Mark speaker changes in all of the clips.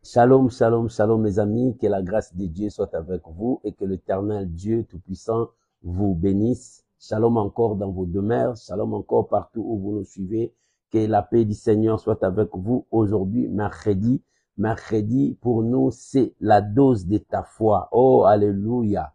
Speaker 1: Shalom, shalom, shalom mes amis, que la grâce de Dieu soit avec vous et que l'Éternel Dieu Tout-Puissant vous bénisse. Shalom encore dans vos demeures, shalom encore partout où vous nous suivez. Que la paix du Seigneur soit avec vous aujourd'hui, mercredi. Mercredi, pour nous, c'est la dose de ta foi. Oh, alléluia.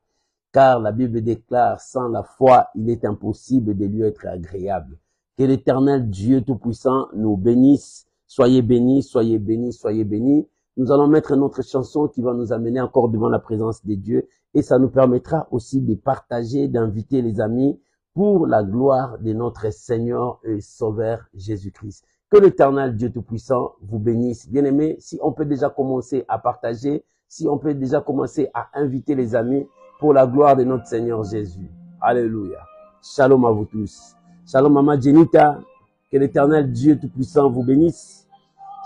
Speaker 1: Car la Bible déclare, sans la foi, il est impossible de lui être agréable. Que l'Éternel Dieu Tout-Puissant nous bénisse. Soyez bénis, soyez bénis, soyez bénis. Nous allons mettre notre chanson qui va nous amener encore devant la présence de Dieu et ça nous permettra aussi de partager, d'inviter les amis pour la gloire de notre Seigneur et Sauveur Jésus-Christ. Que l'Éternel Dieu Tout-Puissant vous bénisse. Bien-aimés, si on peut déjà commencer à partager, si on peut déjà commencer à inviter les amis pour la gloire de notre Seigneur Jésus. Alléluia. Shalom à vous tous. Shalom Maman Jenita. Que l'Éternel Dieu Tout-Puissant vous bénisse.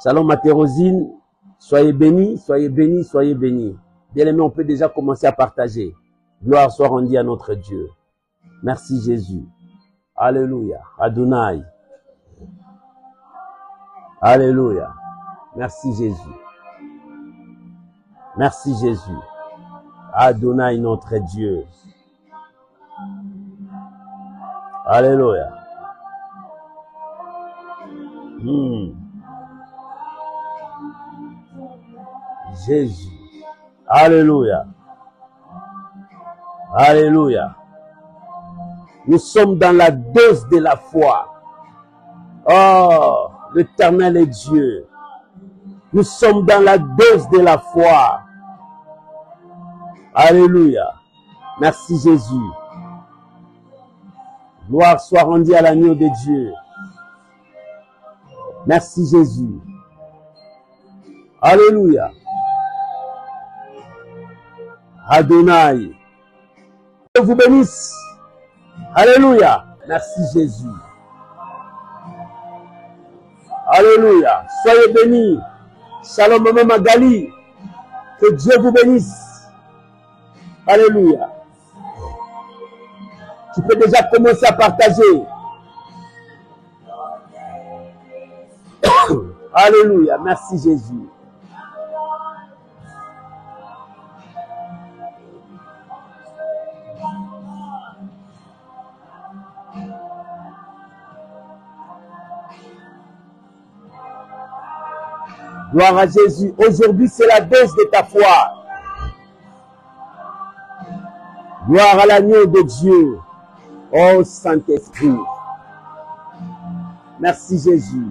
Speaker 1: Shalom Mathérosine. Soyez bénis, soyez bénis, soyez bénis. Bien-aimés, on peut déjà commencer à partager. Gloire soit rendue à notre Dieu. Merci Jésus. Alléluia. Adonai. Alléluia. Merci Jésus. Merci Jésus. Adonai notre Dieu. Alléluia. Jésus. Alléluia. Alléluia. Nous sommes dans la dose de la foi. Oh, l'Éternel est Dieu. Nous sommes dans la dose de la foi. Alléluia. Merci Jésus. Gloire soit rendue à l'agneau de Dieu. Merci Jésus. Alléluia. Adonai. Je vous bénisse. Alléluia. Merci Jésus. Alléluia. Soyez bénis. Shalom Maman Magali. Que Dieu vous bénisse. Alléluia. Tu peux déjà commencer à partager. Alléluia. Merci Jésus. Gloire à Jésus. Aujourd'hui, c'est la dose de ta foi. Gloire à l'agneau de Dieu. Oh Saint-Esprit. Merci Jésus.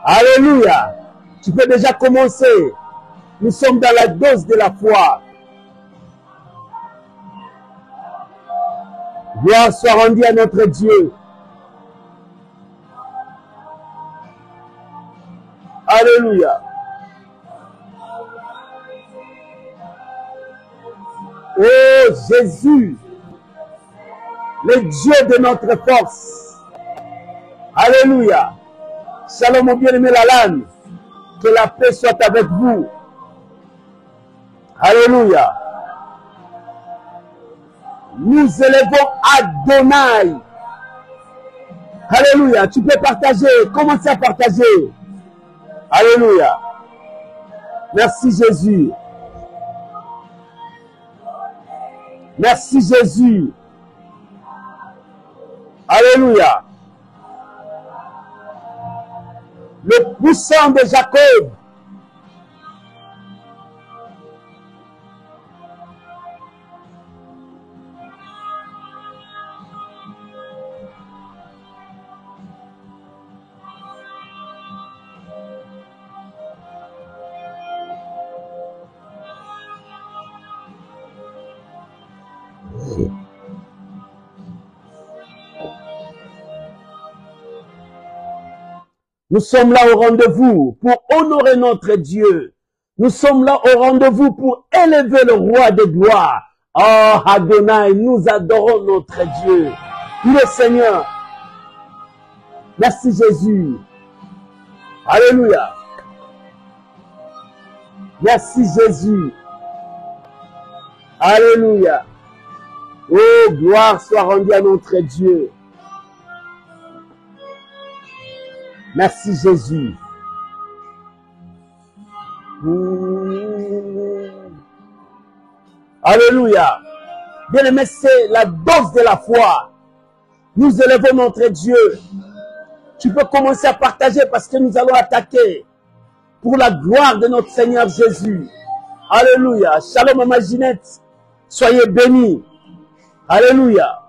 Speaker 1: Alléluia. Tu peux déjà commencer. Nous sommes dans la dose de la foi. Gloire soit rendue à notre Dieu. Alléluia. Oh Jésus, le Dieu de notre force. Alléluia. Shalom mon bien-aimé Lalan. Que la paix soit avec vous. Alléluia. Nous élevons Adonai. Alléluia. Tu peux partager. Commencez à partager. Alléluia. Merci Jésus. Merci Jésus. Alléluia. Le puissant de Jacob. Nous sommes là au rendez-vous pour honorer notre Dieu. Nous sommes là au rendez-vous pour élever le roi de gloire. Oh Adonai, nous adorons notre Dieu. Il est Seigneur. Merci Jésus. Alléluia. Merci Jésus. Alléluia. Oh, gloire soit rendue à notre Dieu. Merci Jésus. Alléluia. Bien-aimé, c'est la dose de la foi. Nous élevons notre Dieu. Tu peux commencer à partager parce que nous allons attaquer pour la gloire de notre Seigneur Jésus. Alléluia. Shalom Maman Ginette. Soyez bénis. Alléluia.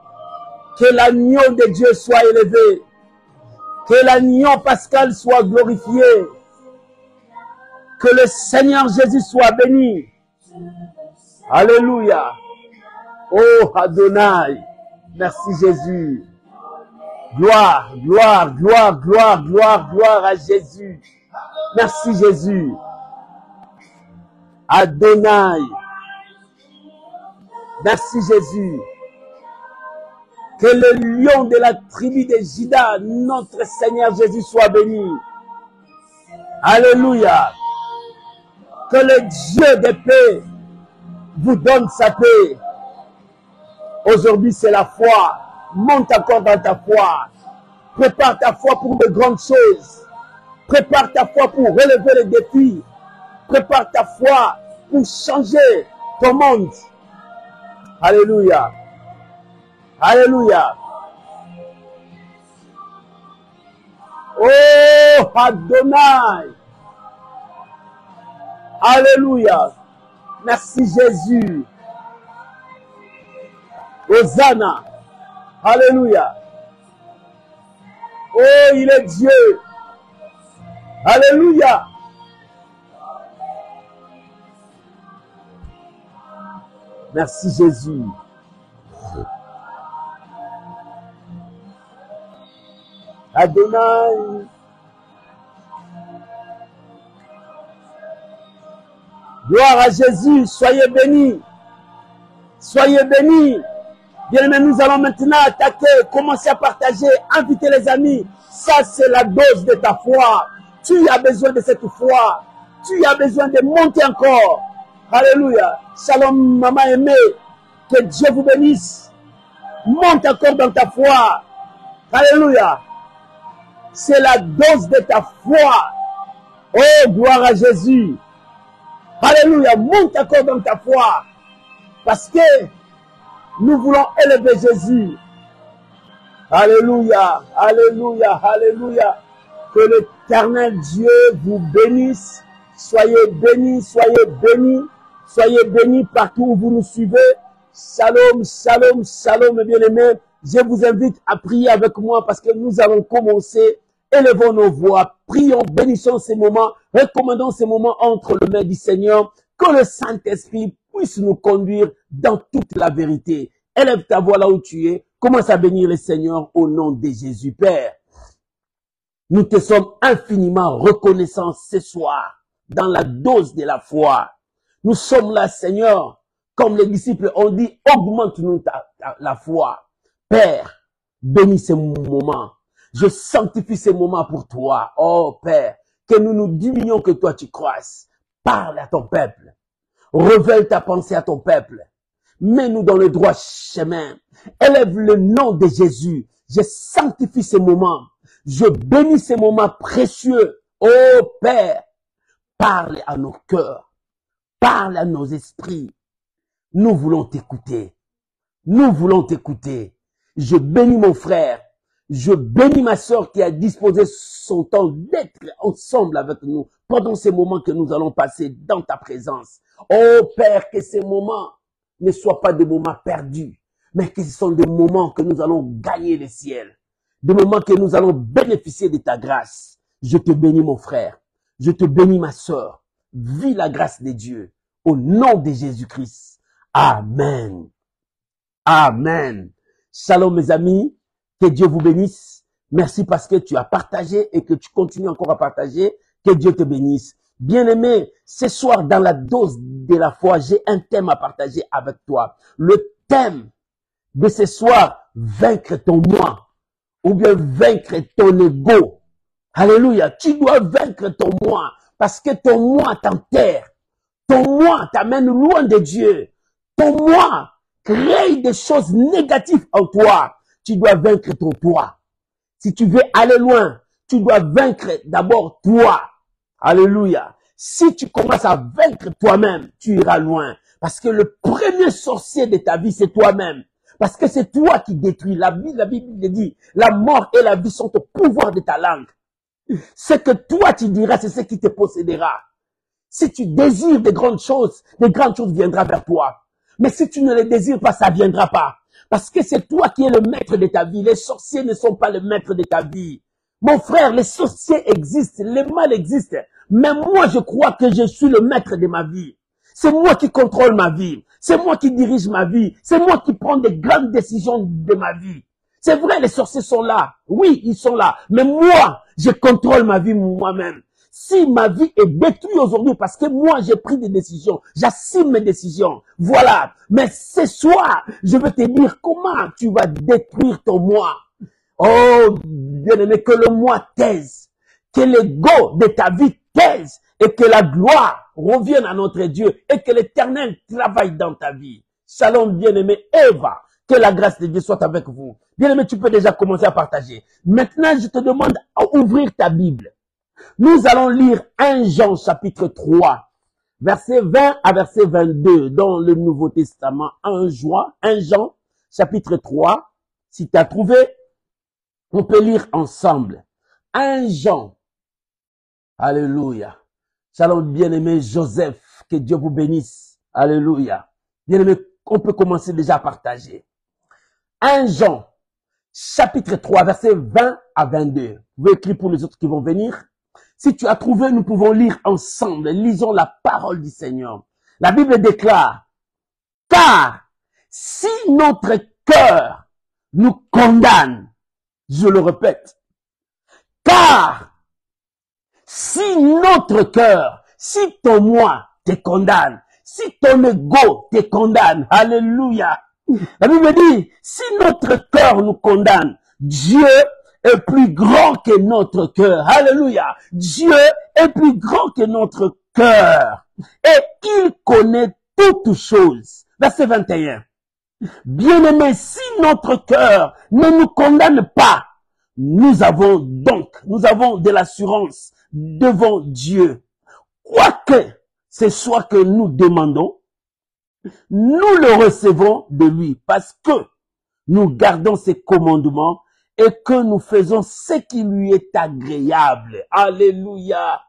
Speaker 1: Que l'agneau de Dieu soit élevé. Que l'agneau pascal soit glorifié. Que le Seigneur Jésus soit béni. Alléluia. Oh Adonai. Merci Jésus. Gloire, gloire, gloire, gloire, gloire, gloire à Jésus. Merci Jésus. Adonai. Merci Jésus. Que le lion de la tribu de Juda, notre Seigneur Jésus, soit béni. Alléluia. Que le Dieu de paix vous donne sa paix. Aujourd'hui, c'est la foi. Monte encore dans ta foi. Prépare ta foi pour de grandes choses. Prépare ta foi pour relever les défis. Prépare ta foi pour changer ton monde. Alléluia. Alléluia. Oh Adonai. Alléluia. Merci Jésus. Hosanna. Alléluia. Oh, il est Dieu. Alléluia. Merci Jésus. Adonai. Gloire à Jésus. Soyez bénis. Soyez bénis. Bien-aimés, nous allons maintenant attaquer, commencer à partager, inviter les amis. Ça, c'est la dose de ta foi. Tu as besoin de cette foi. Tu as besoin de monter encore. Alléluia. Shalom, maman aimée. Que Dieu vous bénisse. Monte encore dans ta foi. Alléluia. C'est la dose de ta foi. Oh, gloire à Jésus. Alléluia. Monte encore dans ta foi. Parce que nous voulons élever Jésus. Alléluia, alléluia, alléluia. Que l'Éternel Dieu vous bénisse. Soyez bénis, soyez bénis. Soyez bénis partout où vous nous suivez. Shalom, shalom, shalom, mes bien-aimés. Je vous invite à prier avec moi parce que nous allons commencer. Élevons nos voix, prions, bénissons ces moments, recommandons ces moments entre les mains du Seigneur. Que le Saint-Esprit puisse nous conduire dans toute la vérité. Élève ta voix là où tu es. Commence à bénir le Seigneur au nom de Jésus. Père, nous te sommes infiniment reconnaissants ce soir dans la dose de la foi. Nous sommes là, Seigneur, comme les disciples ont dit, augmente-nous la foi. Père, bénis ces moments. Je sanctifie ces moments pour toi. Oh Père, que nous nous diminuions, que toi tu croisses. Parle à ton peuple. Révèle ta pensée à ton peuple. Mets-nous dans le droit chemin. Élève le nom de Jésus. Je sanctifie ces moments. Je bénis ces moments précieux. Oh Père, parle à nos cœurs. Parle à nos esprits. Nous voulons t'écouter. Nous voulons t'écouter. Je bénis mon frère. Je bénis ma sœur qui a disposé son temps d'être ensemble avec nous pendant ces moments que nous allons passer dans ta présence. Oh Père, que ces moments ne soient pas des moments perdus, mais que ce sont des moments que nous allons gagner le ciel. Des moments que nous allons bénéficier de ta grâce. Je te bénis mon frère. Je te bénis ma sœur. Vis la grâce de Dieu. Au nom de Jésus-Christ. Amen. Amen. Shalom mes amis. Que Dieu vous bénisse. Merci parce que tu as partagé et que tu continues encore à partager. Que Dieu te bénisse. Bien-aimé, ce soir dans la dose de la foi, j'ai un thème à partager avec toi. Le thème de ce soir, vaincre ton moi ou bien vaincre ton ego. Alléluia, tu dois vaincre ton moi parce que ton moi t'enterre. Ton moi t'amène loin de Dieu. Ton moi crée des choses négatives en toi. Tu dois vaincre ton toi. Si tu veux aller loin, tu dois vaincre d'abord toi. Alléluia. Si tu commences à vaincre toi-même, tu iras loin. Parce que le premier sorcier de ta vie, c'est toi-même. Parce que c'est toi qui détruis. La Bible dit, la mort et la vie sont au pouvoir de ta langue. Ce que toi tu diras, c'est ce qui te possédera. Si tu désires des grandes choses viendront vers toi. Mais si tu ne les désires pas, ça viendra pas. Parce que c'est toi qui es le maître de ta vie. Les sorciers ne sont pas le maître de ta vie. Mon frère, les sorciers existent, les mal existent. Mais moi, je crois que je suis le maître de ma vie. C'est moi qui contrôle ma vie. C'est moi qui dirige ma vie. C'est moi qui prends des grandes décisions de ma vie. C'est vrai, les sorciers sont là. Oui, ils sont là. Mais moi, je contrôle ma vie moi-même. Si ma vie est détruite aujourd'hui parce que moi, j'ai pris des décisions, j'assume mes décisions. Voilà. Mais ce soir, je veux te dire comment tu vas détruire ton moi. Oh, bien-aimé, que le moi taise. Que l'ego de ta vie taise. Et que la gloire revienne à notre Dieu. Et que l'Éternel travaille dans ta vie. Shalom, bien-aimé Eva. Que la grâce de Dieu soit avec vous. Bien-aimé, tu peux déjà commencer à partager. Maintenant, je te demande à ouvrir ta Bible. Nous allons lire 1 Jean chapitre 3, verset 20 à verset 22 dans le Nouveau Testament. 1 Jean chapitre 3. Si tu as trouvé, on peut lire ensemble. 1 Jean. Alléluia. Shalom, bien-aimé Joseph. Que Dieu vous bénisse. Alléluia. Bien-aimé, on peut commencer déjà à partager. 1 Jean chapitre 3, verset 20 à 22. Vous pouvez écrire pour les autres qui vont venir. Si tu as trouvé, nous pouvons lire ensemble. Lisons la parole du Seigneur. La Bible déclare, car si notre cœur nous condamne, je le répète, car si notre cœur, si ton moi te condamne, si ton ego te condamne, alléluia. La Bible dit, si notre cœur nous condamne, Dieu est plus grand que notre cœur. Alléluia. Dieu est plus grand que notre cœur. Et il connaît toutes choses. Verset 21. Bien-aimés, si notre cœur ne nous condamne pas, nous avons de l'assurance devant Dieu. Quoique ce soit que nous demandons, nous le recevons de lui parce que nous gardons ses commandements et que nous faisons ce qui lui est agréable. Alléluia.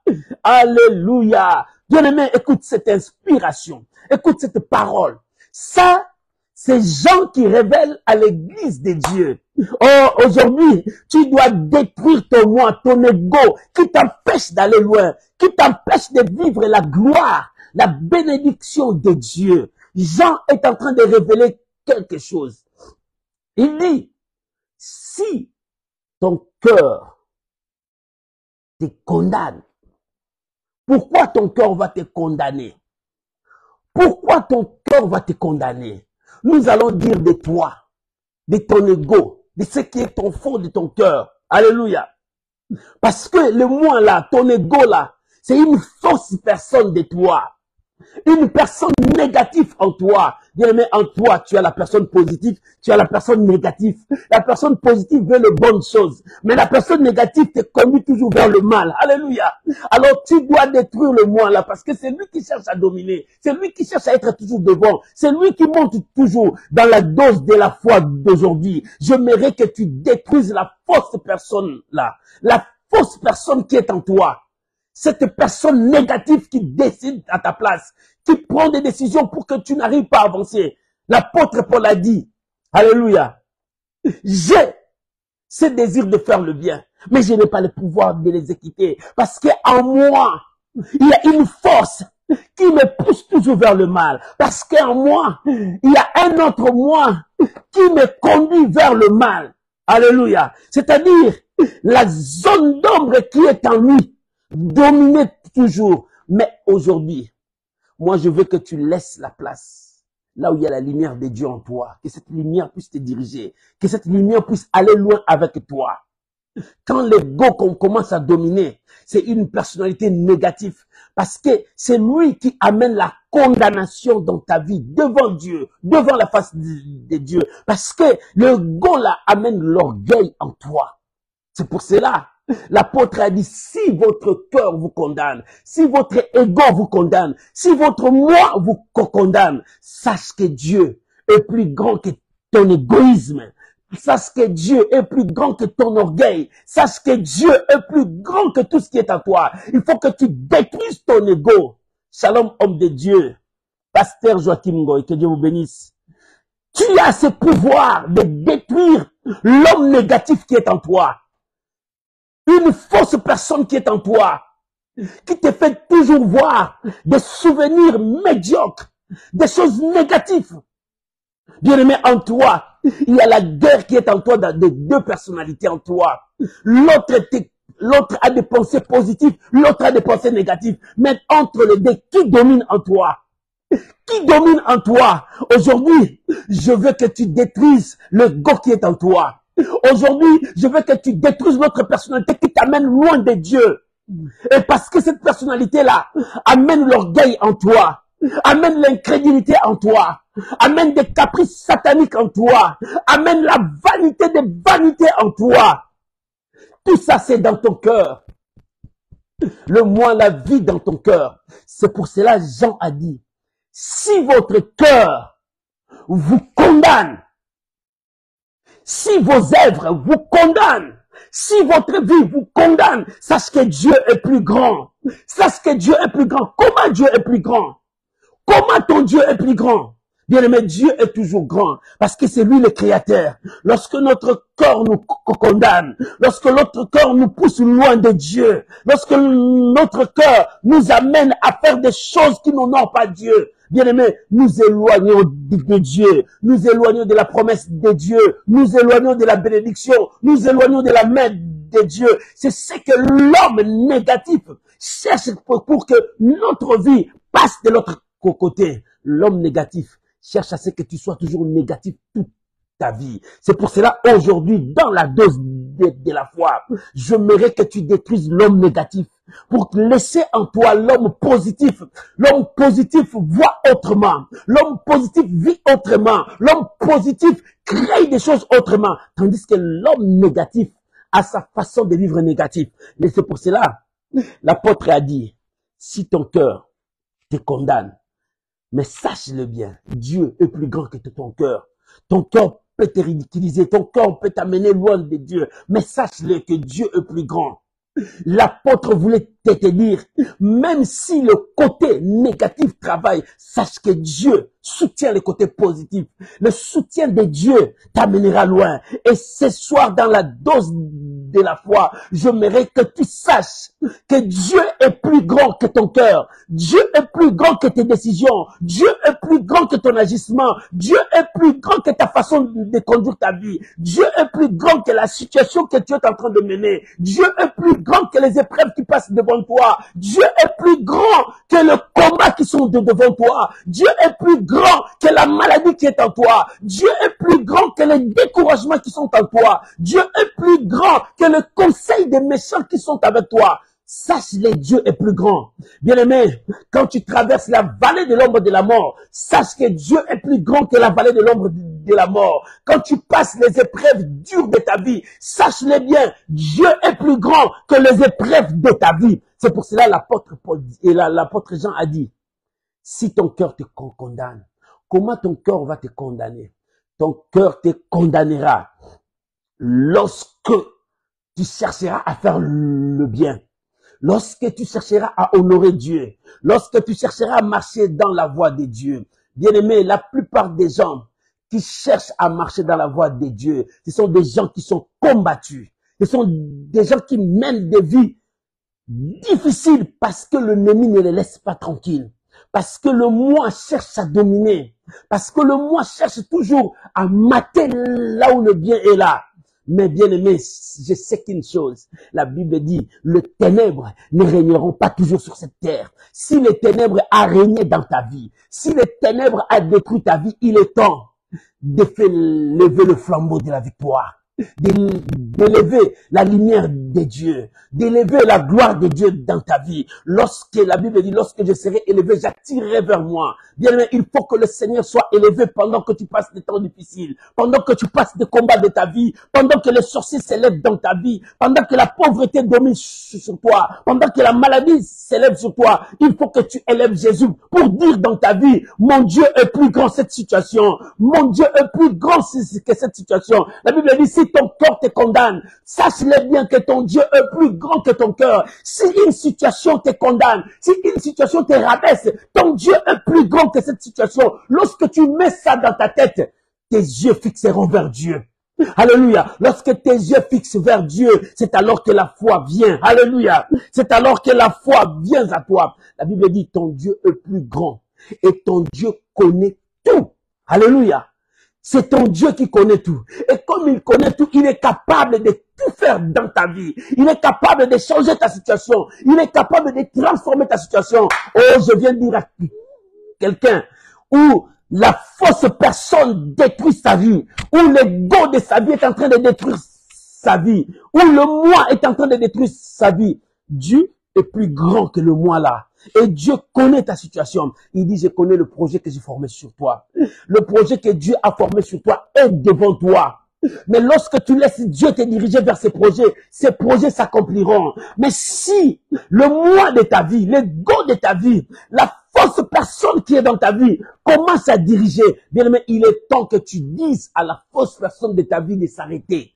Speaker 1: Alléluia. Bien-aimé, écoute cette inspiration. Écoute cette parole. Ça, c'est Jean qui révèle à l'église de Dieu. Oh, aujourd'hui, tu dois détruire ton moi, ton ego, qui t'empêche d'aller loin, qui t'empêche de vivre la gloire, la bénédiction de Dieu. Jean est en train de révéler quelque chose. Il dit, si ton cœur te condamne, pourquoi ton cœur va te condamner? Pourquoi ton cœur va te condamner? Nous allons dire de toi, de ton ego, de ce qui est ton fond de ton cœur. Alléluia. Parce que le moi là, ton ego là, c'est une fausse personne de toi. Une personne négative en toi. Bien-aimé, en toi, tu as la personne positive, tu as la personne négative. La personne positive veut les bonnes choses. Mais la personne négative te conduit toujours vers le mal. Alléluia. Alors, tu dois détruire le moi là, parce que c'est lui qui cherche à dominer. C'est lui qui cherche à être toujours devant. C'est lui qui monte toujours dans la dose de la foi d'aujourd'hui. J'aimerais que tu détruises la fausse personne là. La fausse personne qui est en toi. Cette personne négative qui décide à ta place, qui prend des décisions pour que tu n'arrives pas à avancer. L'apôtre Paul a dit, alléluia, j'ai ce désir de faire le bien, mais je n'ai pas le pouvoir de l'exécuter, parce qu'en moi, il y a une force qui me pousse toujours vers le mal, parce qu'en moi, il y a un autre moi qui me conduit vers le mal. Alléluia. C'est-à-dire, la zone d'ombre qui est en lui, dominer toujours. Mais aujourd'hui, moi je veux que tu laisses la place là où il y a la lumière de Dieu en toi, que cette lumière puisse te diriger, que cette lumière puisse aller loin avec toi. Quand l'ego commence à dominer, c'est une personnalité négative, parce que c'est lui qui amène la condamnation dans ta vie, devant Dieu, devant la face de Dieu, parce que l'ego là amène l'orgueil en toi. C'est pour cela L'apôtre a dit, si votre cœur vous condamne, si votre ego vous condamne, si votre moi vous condamne, sache que Dieu est plus grand que ton égoïsme. Sache que Dieu est plus grand que ton orgueil. Sache que Dieu est plus grand que tout ce qui est à toi. Il faut que tu détruises ton ego. Shalom, homme de Dieu. Pasteur Joachim Goy, que Dieu vous bénisse. Tu as ce pouvoir de détruire l'homme négatif qui est en toi. Une fausse personne qui est en toi, qui te fait toujours voir des souvenirs médiocres, des choses négatives. Bien-aimé, en toi, il y a la guerre qui est en toi, de deux personnalités en toi. L'autre a des pensées positives, l'autre a des pensées négatives. Mais entre les deux, qui domine en toi? Qui domine en toi? Aujourd'hui, je veux que tu détruises le go qui est en toi. Aujourd'hui, je veux que tu détruises notre personnalité qui t'amène loin de Dieu. Et parce que cette personnalité-là amène l'orgueil en toi, amène l'incrédulité en toi, amène des caprices sataniques en toi, amène la vanité des vanités en toi. Tout ça, c'est dans ton cœur. Le moi, la vie dans ton cœur. C'est pour cela, Jean a dit, si votre cœur vous condamne, si vos œuvres vous condamnent, si votre vie vous condamne, sache que Dieu est plus grand. Sache que Dieu est plus grand. Comment Dieu est plus grand? Comment ton Dieu est plus grand? Bien-aimé, Dieu est toujours grand parce que c'est lui le créateur. Lorsque notre corps nous condamne, lorsque notre corps nous pousse loin de Dieu, lorsque notre cœur nous amène à faire des choses qui n'honorent pas Dieu, bien-aimé, nous éloignons de Dieu, nous éloignons de la promesse de Dieu, nous éloignons de la bénédiction, nous éloignons de la main de Dieu. C'est ce que l'homme négatif cherche pour que notre vie passe de l'autre côté. L'homme négatif cherche à ce que tu sois toujours négatif toute ta vie. C'est pour cela, aujourd'hui, dans la dose de la foi, je mérite que tu détruises l'homme négatif pour laisser en toi l'homme positif. L'homme positif voit autrement. L'homme positif vit autrement. L'homme positif crée des choses autrement. Tandis que l'homme négatif a sa façon de vivre négatif. Et c'est pour cela, l'apôtre a dit, si ton cœur te condamne, mais sache-le bien, Dieu est plus grand que ton cœur. Ton cœur peut te ridiculiser, ton cœur peut t'amener loin de Dieu, mais sache-le que Dieu est plus grand. L'apôtre voulait te dire, même si le côté négatif travaille, sache que Dieu soutient le côté positif. Le soutien de Dieu t'amènera loin. Et ce soir, dans la dose de la foi, je mérite que tu saches que Dieu est plus grand que ton cœur. Dieu est plus grand que tes décisions. Dieu est plus grand que ton agissement. Dieu est plus grand que ta façon de conduire ta vie. Dieu est plus grand que la situation que tu es en train de mener. Dieu est plus grand que les épreuves qui passent devant toi. Dieu est plus grand que le combat qui sont devant toi. Dieu est plus grand que la maladie qui est en toi. Dieu est plus grand que les découragements qui sont en toi. Dieu est plus grand que le conseil des méchants qui sont avec toi. Sache-le, Dieu est plus grand. Bien-aimé, quand tu traverses la vallée de l'ombre de la mort, sache que Dieu est plus grand que la vallée de l'ombre de la mort. Quand tu passes les épreuves dures de ta vie, sache-le bien, Dieu est plus grand que les épreuves de ta vie. C'est pour cela l'apôtre Jean a dit, si ton cœur te condamne, comment ton cœur va te condamner? Ton cœur te condamnera lorsque tu chercheras à faire le bien. Lorsque tu chercheras à honorer Dieu, lorsque tu chercheras à marcher dans la voie de Dieu. Bien-aimé, la plupart des gens qui cherchent à marcher dans la voie de Dieu, ce sont des gens qui sont combattus. Ce sont des gens qui mènent des vies difficiles parce que l'ennemi ne les laisse pas tranquilles. Parce que le moi cherche à dominer. Parce que le moi cherche toujours à mater là où le bien est là. Mais bien aimé, je sais qu'une chose, la Bible dit, les ténèbres ne régneront pas toujours sur cette terre. Si les ténèbres a régné dans ta vie, si les ténèbres a détruit ta vie, il est temps de faire lever le flambeau de la victoire, de d'élever la lumière de Dieu, d'élever la gloire de Dieu dans ta vie. Lorsque la Bible dit, lorsque je serai élevé, j'attirerai vers moi. Bien aimé, il faut que le Seigneur soit élevé pendant que tu passes des temps difficiles, pendant que tu passes des combats de ta vie, pendant que les sorciers s'élèvent dans ta vie, pendant que la pauvreté domine sur toi, pendant que la maladie s'élève sur toi. Il faut que tu élèves Jésus pour dire dans ta vie, mon Dieu est plus grand que cette situation. Mon Dieu est plus grand que cette situation. La Bible dit, si ton cœur te condamne, sache-le bien que ton Dieu est plus grand que ton cœur. Si une situation te condamne, si une situation te rabaisse, ton Dieu est plus grand que cette situation. Lorsque tu mets ça dans ta tête, tes yeux fixeront vers Dieu. Alléluia. Lorsque tes yeux fixent vers Dieu, c'est alors que la foi vient. Alléluia. C'est alors que la foi vient à toi. La Bible dit, ton Dieu est plus grand et ton Dieu connaît tout. Alléluia. C'est ton Dieu qui connaît tout. Et comme il connaît tout, il est capable de tout faire dans ta vie. Il est capable de changer ta situation. Il est capable de transformer ta situation. Oh, je viens de dire à quelqu'un où la fausse personne détruit sa vie, où l'ego de sa vie est en train de détruire sa vie, où le moi est en train de détruire sa vie. Dieu est plus grand que le moi là. Et Dieu connaît ta situation. Il dit, je connais le projet que j'ai formé sur toi. Le projet que Dieu a formé sur toi est devant toi. Mais lorsque tu laisses Dieu te diriger vers ces projets s'accompliront. Mais si le moi de ta vie, l'ego de ta vie, la fausse personne qui est dans ta vie commence à diriger, bien aimé, il est temps que tu dises à la fausse personne de ta vie de s'arrêter.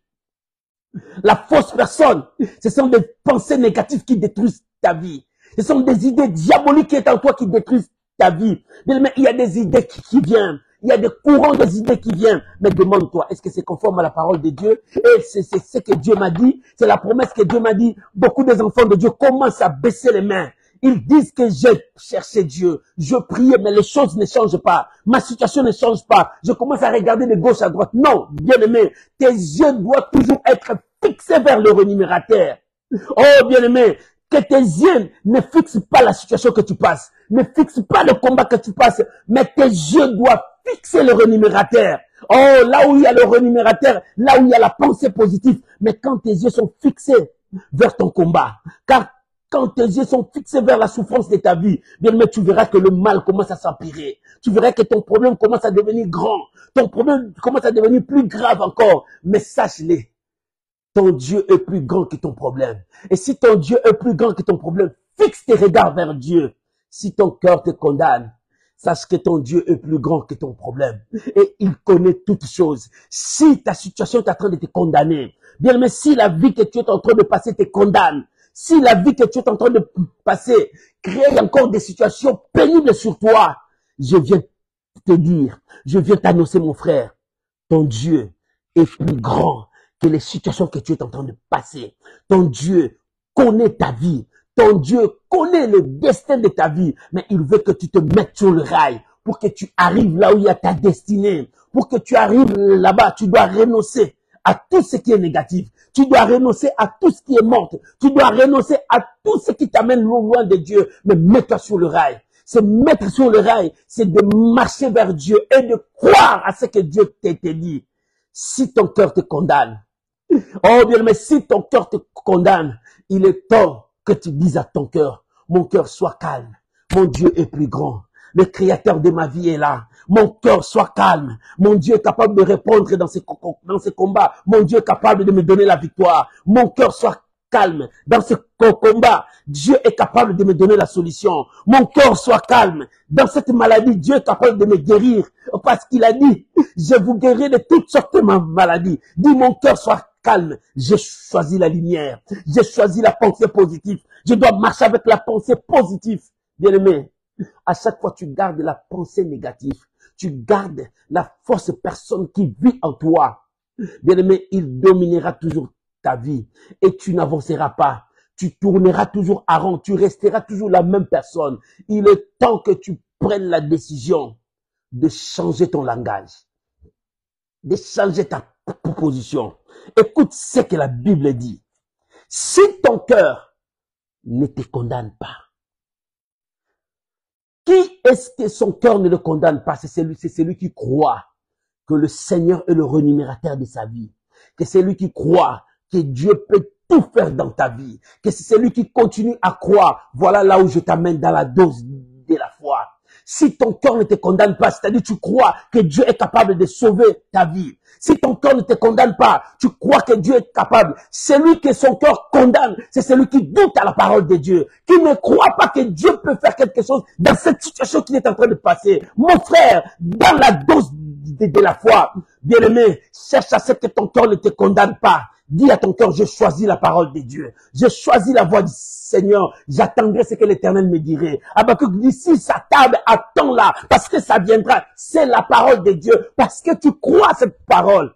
Speaker 1: La fausse personne, ce sont des pensées négatives qui détruisent ta vie. Ce sont des idées diaboliques qui sont en toi qui détruisent ta vie. Bien aimé, il y a des idées qui viennent. Il y a des courants des idées qui viennent. Mais demande-toi, est-ce que c'est conforme à la parole de Dieu? Et c'est ce que Dieu m'a dit. C'est la promesse que Dieu m'a dit. Beaucoup des enfants de Dieu commencent à baisser les mains. Ils disent que j'ai cherché Dieu. Je priais, mais les choses ne changent pas. Ma situation ne change pas. Je commence à regarder de gauche à droite. Non, bien-aimé, tes yeux doivent toujours être fixés vers le rémunérateur. Oh, bien-aimé, que tes yeux ne fixent pas la situation que tu passes. Ne fixent pas le combat que tu passes. Mais tes yeux doivent fixer le rémunérateur. Oh, là où il y a le rémunérateur, là où il y a la pensée positive. Mais quand tes yeux sont fixés vers ton combat, car quand tes yeux sont fixés vers la souffrance de ta vie, bien, mais tu verras que le mal commence à s'empirer. Tu verras que ton problème commence à devenir grand. Ton problème commence à devenir plus grave encore. Mais sache-le, ton Dieu est plus grand que ton problème. Et si ton Dieu est plus grand que ton problème, fixe tes regards vers Dieu. Si ton cœur te condamne, sache que ton Dieu est plus grand que ton problème. Et il connaît toutes choses. Si ta situation est en train de te condamner, bien, mais si la vie que tu es en train de passer te condamne, si la vie que tu es en train de passer crée encore des situations pénibles sur toi, je viens te dire, je viens t'annoncer, mon frère, ton Dieu est plus grand que les situations que tu es en train de passer. Ton Dieu connaît ta vie. Ton Dieu connaît le destin de ta vie. Mais il veut que tu te mettes sur le rail pour que tu arrives là où il y a ta destinée. Pour que tu arrives là-bas, tu dois renoncer à tout ce qui est négatif. Tu dois renoncer à tout ce qui est mort. Tu dois renoncer à tout ce qui t'amène loin de Dieu. Mais mets-toi sur le rail. Se mettre sur le rail, c'est de marcher vers Dieu et de croire à ce que Dieu t'a dit. Si ton cœur te condamne, oh bien, mais si ton cœur te condamne, il est temps que tu dises à ton cœur, mon cœur soit calme, mon Dieu est plus grand, le créateur de ma vie est là, mon cœur soit calme, mon Dieu est capable de répondre dans ces combats, mon Dieu est capable de me donner la victoire, mon cœur soit calme dans ce combat, Dieu est capable de me donner la solution, mon cœur soit calme dans cette maladie, Dieu est capable de me guérir, parce qu'il a dit, je vous guérirai de toutes sortes de maladies, dis mon cœur soit calme, j'ai choisi la lumière, j'ai choisi la pensée positive, je dois marcher avec la pensée positive, bien aimé. À chaque fois, tu gardes la pensée négative, tu gardes la fausse personne qui vit en toi, bien aimé, il dominera toujours ta vie et tu n'avanceras pas, tu tourneras toujours à rond, tu resteras toujours la même personne. Il est temps que tu prennes la décision de changer ton langage, de changer ta position. Écoute ce que la Bible dit. Si ton cœur ne te condamne pas, qui est-ce que son cœur ne le condamne pas? C'est celui qui croit que le Seigneur est le rémunérateur de sa vie. Que c'est lui qui croit que Dieu peut tout faire dans ta vie, que c'est celui qui continue à croire. Voilà là où je t'amène dans la dose de la foi. Si ton cœur ne te condamne pas, c'est-à-dire tu crois que Dieu est capable de sauver ta vie. Si ton cœur ne te condamne pas, tu crois que Dieu est capable. Celui que son cœur condamne, c'est celui qui doute à la parole de Dieu, qui ne croit pas que Dieu peut faire quelque chose dans cette situation qu'il est en train de passer. Mon frère, dans la dose de la foi, bien-aimé, cherche à ce que ton cœur ne te condamne pas. Dis à ton cœur, je choisis la parole de Dieu. Je choisis la voix du Seigneur. J'attendrai ce que l'Éternel me dirait. Habakkuk dit, si ça tarde, attends-la, parce que ça viendra. C'est la parole de Dieu, parce que tu crois à cette parole.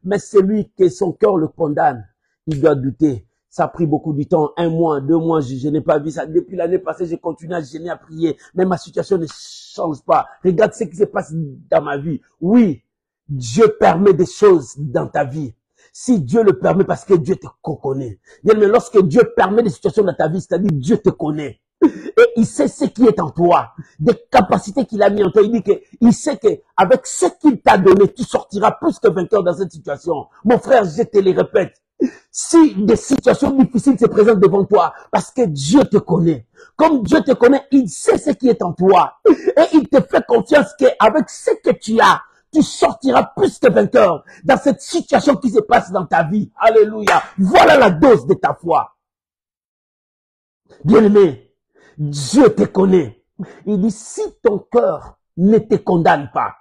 Speaker 1: Mais celui que son cœur le condamne, il doit douter. Ça a pris beaucoup de temps, 1 mois, 2 mois, je n'ai pas vu ça. Depuis l'année passée, j'ai continué à jeûner, à prier. Mais ma situation ne change pas. Regarde ce qui se passe dans ma vie. Oui, Dieu permet des choses dans ta vie. Si Dieu le permet, parce que Dieu te connaît. Mais lorsque Dieu permet des situations dans ta vie, c'est-à-dire Dieu te connaît. Et il sait ce qui est en toi, des capacités qu'il a mis en toi. Il dit que, il sait que avec ce qu'il t'a donné, tu sortiras plus que vainqueur dans cette situation. Mon frère, je te le répète. Si des situations difficiles se présentent devant toi, parce que Dieu te connaît. Comme Dieu te connaît, il sait ce qui est en toi. Et il te fait confiance qu'avec ce que tu as, tu sortiras plus que vainqueur dans cette situation qui se passe dans ta vie. Alléluia. Voilà la dose de ta foi. Bien-aimé, Dieu te connaît. Il dit, si ton cœur ne te condamne pas,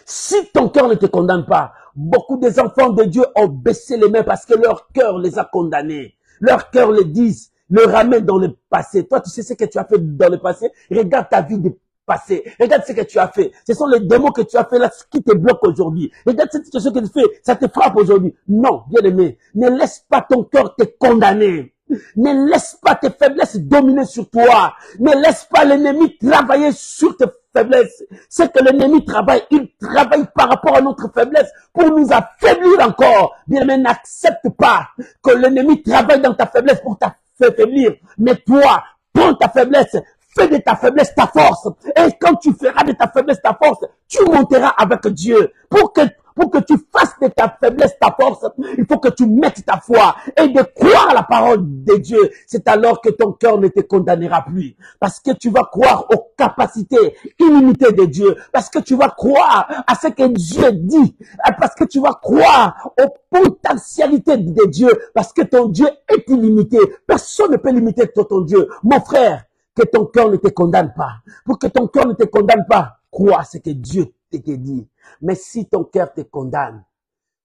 Speaker 1: si ton cœur ne te condamne pas, beaucoup des enfants de Dieu ont baissé les mains parce que leur cœur les a condamnés. Leur cœur les disent, le ramène dans le passé. Toi, tu sais ce que tu as fait dans le passé. Regarde ta vie de passé. Regarde ce que tu as fait. Ce sont les démons que tu as fait là qui te bloquent aujourd'hui. Regarde cette situation que tu fais. Ça te frappe aujourd'hui. Non, bien aimé. Ne laisse pas ton cœur te condamner. Ne laisse pas tes faiblesses dominer sur toi. Ne laisse pas l'ennemi travailler sur tes faiblesses. C'est que l'ennemi travaille. Il travaille par rapport à notre faiblesse pour nous affaiblir encore. Bien aimé, n'accepte pas que l'ennemi travaille dans ta faiblesse pour t'affaiblir. Mais toi, prends ta faiblesse. Fais de ta faiblesse ta force. Et quand tu feras de ta faiblesse ta force, tu monteras avec Dieu. Pour que tu fasses de ta faiblesse ta force, il faut que tu mettes ta foi et de croire à la parole de Dieu. C'est alors que ton cœur ne te condamnera plus. Parce que tu vas croire aux capacités illimitées de Dieu. Parce que tu vas croire à ce que Dieu dit. Parce que tu vas croire aux potentialités de Dieu. Parce que ton Dieu est illimité. Personne ne peut limiter ton Dieu. Mon frère, que ton cœur ne te condamne pas. Pour que ton cœur ne te condamne pas, crois ce que Dieu te dit. Mais si ton cœur te condamne,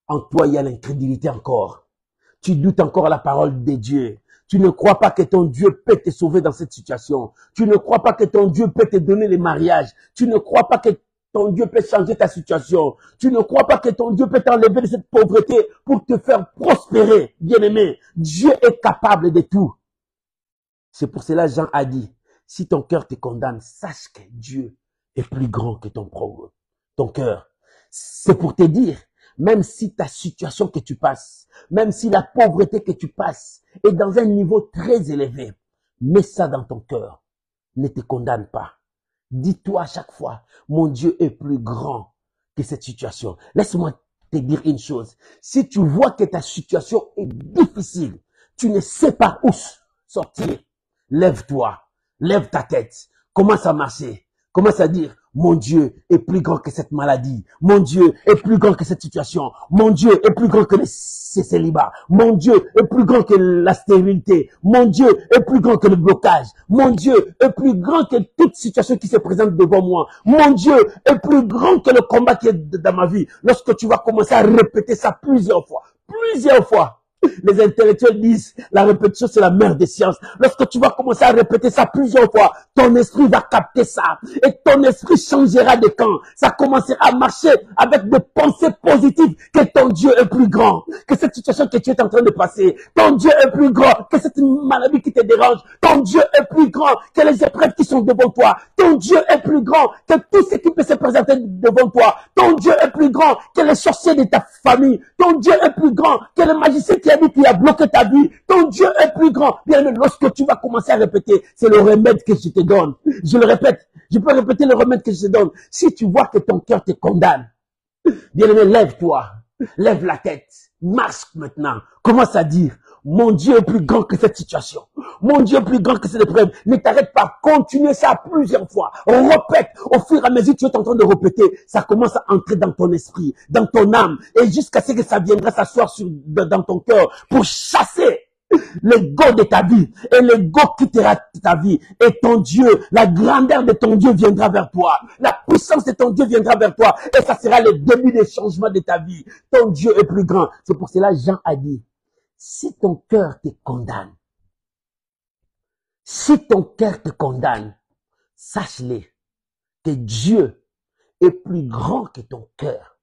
Speaker 1: en toi il y a l'incrédulité encore. Tu doutes encore à la parole de Dieu. Tu ne crois pas que ton Dieu peut te sauver dans cette situation. Tu ne crois pas que ton Dieu peut te donner le mariage. Tu ne crois pas que ton Dieu peut changer ta situation. Tu ne crois pas que ton Dieu peut t'enlever de cette pauvreté pour te faire prospérer. Bien-aimé, Dieu est capable de tout. C'est pour cela Jean a dit, si ton cœur te condamne, sache que Dieu est plus grand que ton cœur. C'est pour te dire, même si ta situation que tu passes, même si la pauvreté que tu passes est dans un niveau très élevé, mets ça dans ton cœur. Ne te condamne pas. Dis-toi à chaque fois, mon Dieu est plus grand que cette situation. Laisse-moi te dire une chose. Si tu vois que ta situation est difficile, tu ne sais pas où sortir, lève-toi, lève ta tête, commence à marcher, commence à dire, mon Dieu est plus grand que cette maladie, mon Dieu est plus grand que cette situation, mon Dieu est plus grand que le célibat, mon Dieu est plus grand que la stérilité, mon Dieu est plus grand que le blocage, mon Dieu est plus grand que toute situation qui se présente devant moi, mon Dieu est plus grand que le combat qui est dans ma vie. Lorsque tu vas commencer à répéter ça plusieurs fois, les intellectuels disent, la répétition c'est la mère des sciences. Lorsque tu vas commencer à répéter ça plusieurs fois, ton esprit va capter ça. Et ton esprit changera de camp. Ça commencera à marcher avec des pensées positives que ton Dieu est plus grand. Que cette situation que tu es en train de passer. Ton Dieu est plus grand que cette maladie qui te dérange. Ton Dieu est plus grand que les épreuves qui sont devant toi. Ton Dieu est plus grand que tout ce qui peut se présenter devant toi. Ton Dieu est plus grand que les sorciers de ta famille. Ton Dieu est plus grand que le magicien qui a bloqué ta vie. Ton Dieu est plus grand. Bien aimé, lorsque tu vas commencer à répéter, c'est le remède que je te donne. Je le répète. Je peux répéter le remède que je te donne. Si tu vois que ton cœur te condamne, bien aimé, lève-toi. Lève la tête. marche maintenant. Commence à dire, mon Dieu est plus grand que cette situation. Mon Dieu est plus grand que cette épreuve. Ne t'arrête pas. Continue ça plusieurs fois. Répète. Au fur et à mesure que tu es en train de répéter, ça commence à entrer dans ton esprit, dans ton âme, et jusqu'à ce que ça viendra s'asseoir dans ton cœur pour chasser l'ego de ta vie, et l'ego quittera ta vie, et ton Dieu, la grandeur de ton Dieu viendra vers toi, la puissance de ton Dieu viendra vers toi, et ça sera le début des changements de ta vie. Ton Dieu est plus grand. C'est pour cela Jean a dit, si ton cœur te condamne, sache-le que Dieu est plus grand que ton cœur,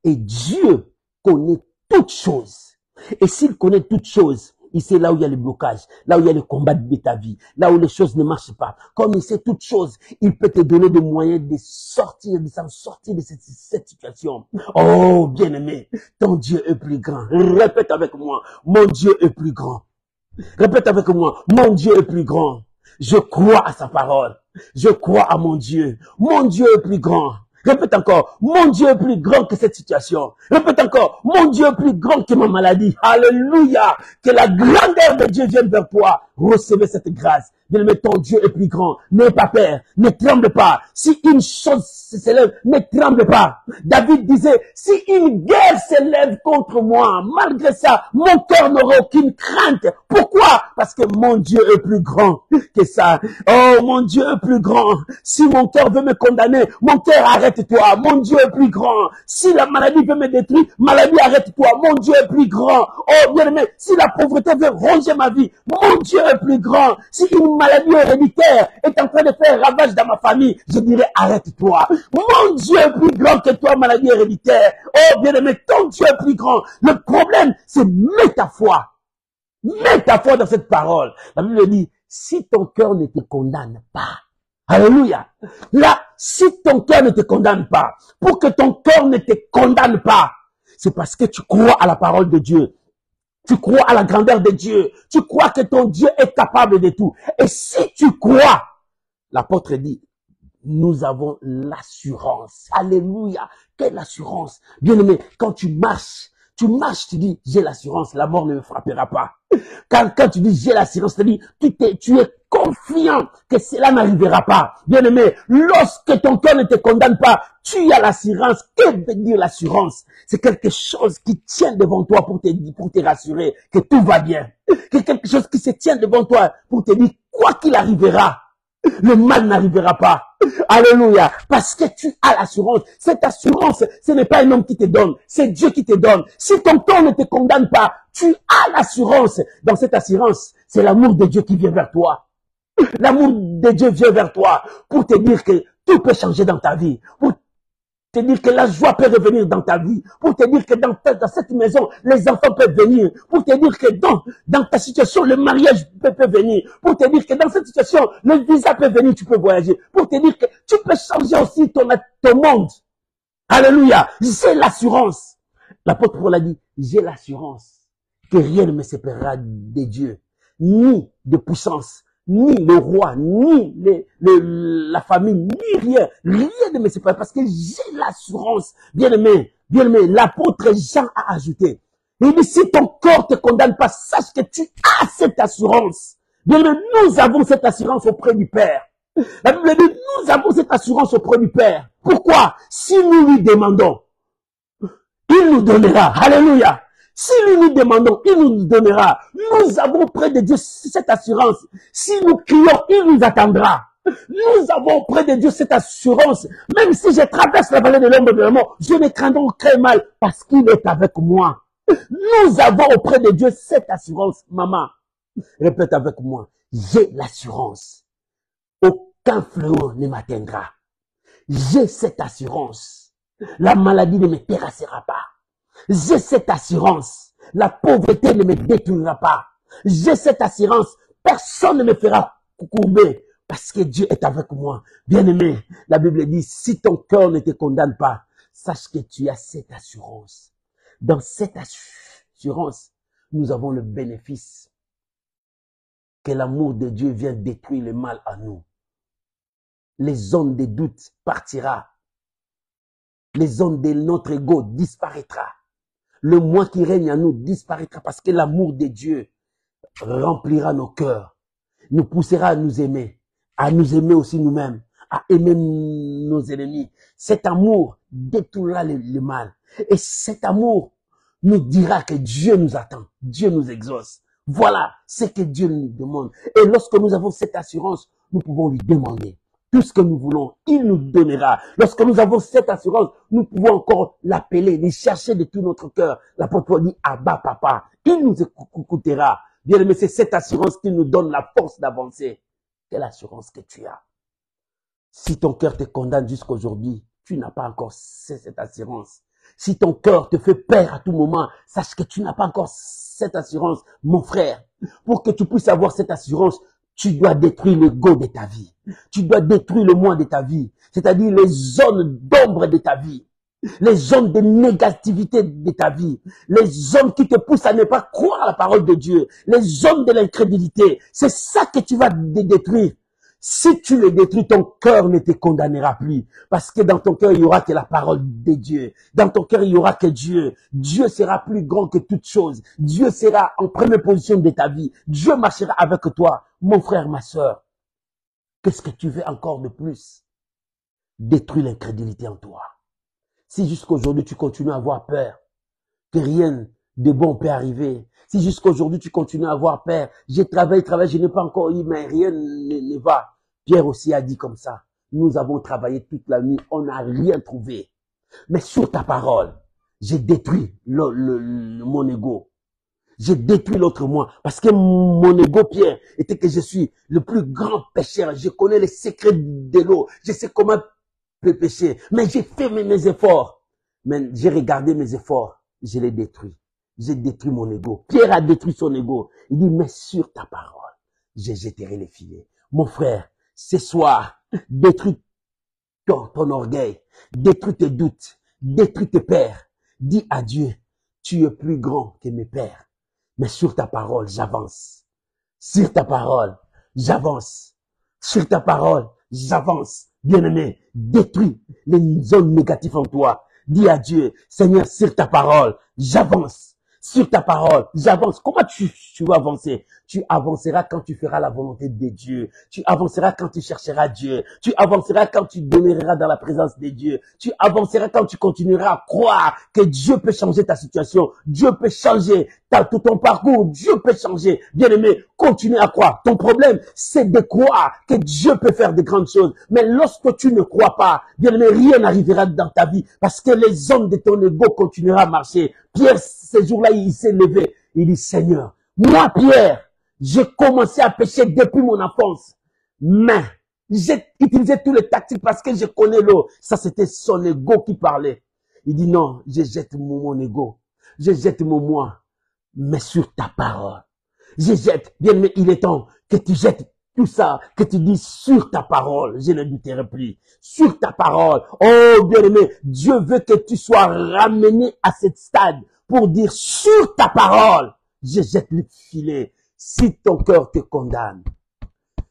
Speaker 1: et Dieu connaît toutes choses, et s'il connaît toutes choses, il sait là où il y a le blocage, là où il y a le combat de ta vie, là où les choses ne marchent pas. Comme il sait toutes choses, il peut te donner des moyens de sortir de cette situation. Oh, bien-aimé, ton Dieu est plus grand. Répète avec moi, mon Dieu est plus grand. Répète avec moi, mon Dieu est plus grand. Je crois à sa parole. Je crois à mon Dieu. Mon Dieu est plus grand. Répète encore, mon Dieu est plus grand que cette situation. Répète encore, mon Dieu est plus grand que ma maladie. Alléluia. Que la grandeur de Dieu vienne vers toi. Recevez cette grâce. Bien-aimé, ton Dieu est plus grand. N'aie pas peur. Ne tremble pas. Si une chose s'élève, ne tremble pas. David disait, si une guerre s'élève contre moi, malgré ça, mon cœur n'aura aucune crainte. Pourquoi? Parce que mon Dieu est plus grand que ça. Oh, mon Dieu est plus grand. Si mon cœur veut me condamner, mon cœur arrête-toi. Mon Dieu est plus grand. Si la maladie veut me détruire, maladie arrête-toi. Mon Dieu est plus grand. Oh, bien-aimé, si la pauvreté veut ronger ma vie, mon Dieu est plus grand. Si une maladie héréditaire est en train de faire ravage dans ma famille, je dirais arrête-toi. Mon Dieu est plus grand que toi, maladie héréditaire. Oh, bien-aimé, ton Dieu est plus grand. Le problème, c'est mets ta foi. Mets ta foi dans cette parole. La Bible dit, si ton cœur ne te condamne pas, alléluia. Là, si ton cœur ne te condamne pas, pour que ton cœur ne te condamne pas, c'est parce que tu crois à la parole de Dieu. Tu crois à la grandeur de Dieu. Tu crois que ton Dieu est capable de tout. Et si tu crois, l'apôtre dit, nous avons l'assurance. Alléluia. Quelle assurance. Bien-aimé, quand tu marches, tu dis, j'ai l'assurance, la mort ne me frappera pas. Quand tu dis, j'ai l'assurance, tu es confiant que cela n'arrivera pas. Bien-aimé, lorsque ton cœur ne te condamne pas, tu as l'assurance. Que veut dire l'assurance? C'est quelque chose qui tient devant toi pour te rassurer que tout va bien. C'est quelque chose qui se tient devant toi pour te dire, quoi qu'il arrivera, le mal n'arrivera pas. Alléluia. Parce que tu as l'assurance. Cette assurance, ce n'est pas un homme qui te donne. C'est Dieu qui te donne. Si ton cœur ne te condamne pas, tu as l'assurance. Dans cette assurance, c'est l'amour de Dieu qui vient vers toi. L'amour de Dieu vient vers toi pour te dire que tout peut changer dans ta vie. Pour te dire que la joie peut revenir dans ta vie, pour te dire que dans cette maison, les enfants peuvent venir, pour te dire que dans ta situation, le mariage peut venir, pour te dire que dans cette situation, le visa peut venir, tu peux voyager, pour te dire que tu peux changer aussi ton monde. Alléluia. J'ai l'assurance. L'apôtre Paul a dit, j'ai l'assurance que rien ne me séparera de Dieu, ni de puissance, ni le roi, ni la famille, ni rien. Rien ne me sépare parce que j'ai l'assurance. Bien-aimé, l'apôtre Jean a ajouté. Il dit, si ton corps te condamne pas, sache que tu as cette assurance. Bien-aimé, nous avons cette assurance auprès du Père. La Bible dit, nous avons cette assurance auprès du Père. Pourquoi? Si nous lui demandons, il nous donnera. Alléluia. Si nous lui demandons, il nous donnera. Nous avons auprès de Dieu cette assurance. Si nous crions, il nous attendra. Nous avons auprès de Dieu cette assurance. Même si je traverse la vallée de l'ombre de la mort, je ne craindrai aucun mal parce qu'il est avec moi. Nous avons auprès de Dieu cette assurance. Maman, répète avec moi. J'ai l'assurance. Aucun fléau ne m'atteindra. J'ai cette assurance. La maladie ne me terrassera pas. J'ai cette assurance. La pauvreté ne me détruira pas. J'ai cette assurance. Personne ne me fera courber parce que Dieu est avec moi. Bien-aimé, la Bible dit, si ton cœur ne te condamne pas, sache que tu as cette assurance. Dans cette assurance, nous avons le bénéfice que l'amour de Dieu vient détruire le mal en nous. Les zones de doute partira. Les zones de notre ego disparaîtra. Le moi qui règne en nous disparaîtra parce que l'amour de Dieu remplira nos cœurs, nous poussera à nous aimer aussi nous-mêmes, à aimer nos ennemis. Cet amour détruira le mal. Et cet amour nous dira que Dieu nous attend, Dieu nous exauce. Voilà ce que Dieu nous demande. Et lorsque nous avons cette assurance, nous pouvons lui demander tout ce que nous voulons, il nous donnera. Lorsque nous avons cette assurance, nous pouvons encore l'appeler, les chercher de tout notre cœur. L'apôtre Paul dit, Abba, papa, il nous écoutera. Bien aimé, c'est cette assurance qui nous donne la force d'avancer. Quelle assurance que tu as? Si ton cœur te condamne jusqu'aujourd'hui, tu n'as pas encore cette assurance. Si ton cœur te fait peur à tout moment, sache que tu n'as pas encore cette assurance, mon frère. Pour que tu puisses avoir cette assurance, tu dois détruire l'ego de ta vie. Tu dois détruire le moi de ta vie. C'est-à-dire les zones d'ombre de ta vie. Les zones de négativité de ta vie. Les zones qui te poussent à ne pas croire à la parole de Dieu. Les zones de l'incrédulité. C'est ça que tu vas détruire. Si tu le détruis, ton cœur ne te condamnera plus. Parce que dans ton cœur, il y aura que la parole de Dieu. Dans ton cœur, il y aura que Dieu. Dieu sera plus grand que toute chose. Dieu sera en première position de ta vie. Dieu marchera avec toi. Mon frère, ma sœur, qu'est-ce que tu veux encore de plus? Détruis l'incrédulité en toi. Si jusqu'aujourd'hui, tu continues à avoir peur, que rien de bon peut arriver. Si jusqu'aujourd'hui, tu continues à avoir peur, j'ai travaillé, je n'ai pas encore eu, mais rien ne va. Pierre aussi a dit comme ça. Nous avons travaillé toute la nuit, on n'a rien trouvé. Mais sur ta parole, j'ai détruit mon ego. J'ai détruit l'autre moi. Parce que mon ego, Pierre, était que je suis le plus grand pécheur. Je connais les secrets de l'eau. Je sais comment pécher. Mais j'ai fait mes efforts. Mais j'ai regardé mes efforts. Je les détruis. J'ai détruit mon ego. Pierre a détruit son ego. Il dit, mais sur ta parole, je jetterai les filets. Mon frère, ce soir, détruis ton orgueil. Détruis tes doutes. Détruis tes pères. Dis à Dieu, tu es plus grand que mes pères. Mais sur ta parole, j'avance. Sur ta parole, j'avance. Sur ta parole, j'avance. Bien-aimé, détruis les zones négatives en toi. Dis à Dieu, Seigneur, sur ta parole, j'avance. Sur ta parole, j'avance. Comment tu vas avancer? Tu avanceras quand tu feras la volonté de Dieu. Tu avanceras quand tu chercheras Dieu. Tu avanceras quand tu demeureras dans la présence de Dieu. Tu avanceras quand tu continueras à croire que Dieu peut changer ta situation. Dieu peut changer tout ton parcours. Dieu peut changer. Bien-aimé, continue à croire. Ton problème, c'est de croire que Dieu peut faire de grandes choses. Mais lorsque tu ne crois pas, bien-aimé, rien n'arrivera dans ta vie parce que les hommes de ton ego continueront à marcher. Pierre, ce jour-là, il s'est levé. Il dit, Seigneur, moi, Pierre, j'ai commencé à pécher depuis mon enfance. Mais j'ai utilisé tous les tactiques parce que je connais l'eau. Ça, c'était son ego qui parlait. Il dit, non, je jette mon ego. Je jette mon moi. Mais sur ta parole. Je jette. Bien, mais il est temps que tu jettes tout ça, que tu dis sur ta parole. Je ne douterai plus. Sur ta parole. Oh, bien-aimé, Dieu veut que tu sois ramené à ce stade pour dire sur ta parole, je jette le filet. Si ton cœur te condamne,